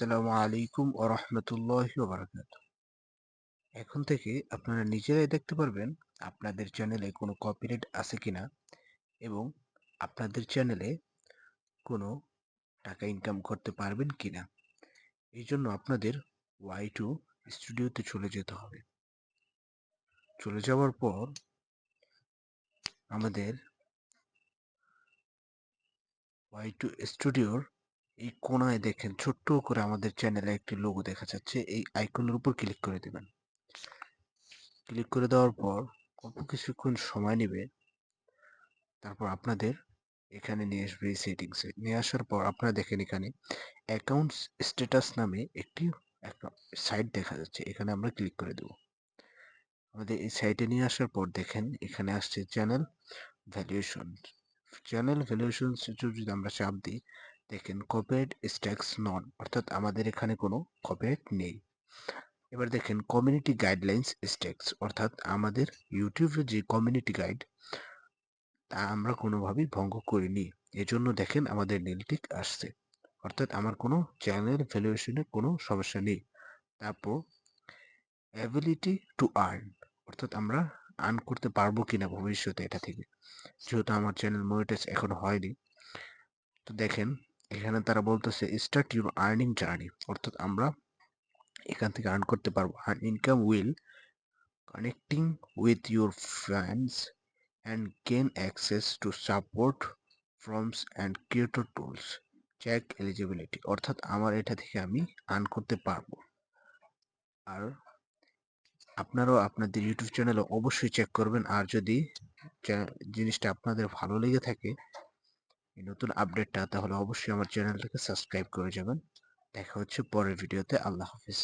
আসসালামু আলাইকুম ওয়া রাহমাতুল্লাহি ওয়া বারাকাতুহু। এখন থেকে আপনারা নিজেরাই দেখতে পারবেন আপনাদের চ্যানেলে কোনো কপিরাইট আছে কিনা এবং আপনাদের চ্যানেলে কোনো টাকা ইনকাম করতে পারবেন কিনা। এইজন্য আপনাদের Y2 স্টুডিওতে চলে যেতে হবে। চলে যাওয়ার পর আমাদের Y2 স্টুডিওর এই কোণায় দেখেন ছোট্ট করে আমাদের চ্যানেলে একটি লোগো দেখা যাচ্ছে। এই আইকনের উপর ক্লিক করে দিবেন। ক্লিক করে দেওয়ার পর অল্প কিছুক্ষণ সময় নিবে। তারপর আপনাদের এখানে নিয়ে আসবে এই সেটিংসে। নিয়ে আসার পর আপনারা দেখেন এখানে অ্যাকাউন্টস স্ট্যাটাস নামে একটি সাইট দেখা যাচ্ছে। এখানে আমরা ক্লিক করে দেব। আমাদের এই সাইটে নিয়ে আসার পর দেখেন এখানে আসছে চ্যানেল ভ্যালুয়েশন। চ্যানেল ভ্যালুয়েশন যদি আমরা চাপ দিই, দেখেন কপিরাইট স্ট্যাটাস নন, অর্থাৎ আমাদের এখানে কোনো কপিরাইট নেই। এবার দেখেন কমিউনিটি গাইডলাইন্স স্ট্যাটাস, অর্থাৎ আমাদের ইউটিউবের যে কমিউনিটি গাইড তা আমরা কোনোভাবেই ভঙ্গ করিনি। এজন্য দেখেন আমাদের নীল টিক আসছে। অর্থাৎ আমার কোনো চ্যানেল ভ্যালুয়েশনে কোনো সমস্যা নেই। তারপর অ্যাবিলিটি টু আর্ন, অর্থাৎ আমরা আর্ন করতে পারবো কিনা ভবিষ্যতে এটা থেকে। যেহেতু আমার চ্যানেল মনিটাইজ এখনো হয়নি। তো দেখেন এখানে তারা বলতেছে স্টার্ট ইউর আর্নিং জার্নি, অর্থাৎ আমরা এখান থেকে আর্ন করতে পারবো। আর income will connecting with your friends and gain access to support forms and creator tools. Check eligibility, অর্থাৎ আমার এটা থেকে আমি আর্ন করতে পারবো। আর আপনারাও আপনাদের ইউটিউব চ্যানেলে অবশ্যই চেক করবেন। আর যদি জিনিসটা আপনাদের ভালো লেগে থাকে এই নতুন আপডেটটা, তাহলে অবশ্যই আমার চ্যানেলটাকে সাবস্ক্রাইব করে যাবেন। দেখা হচ্ছে পরের ভিডিওতে। আল্লাহ হাফিজ।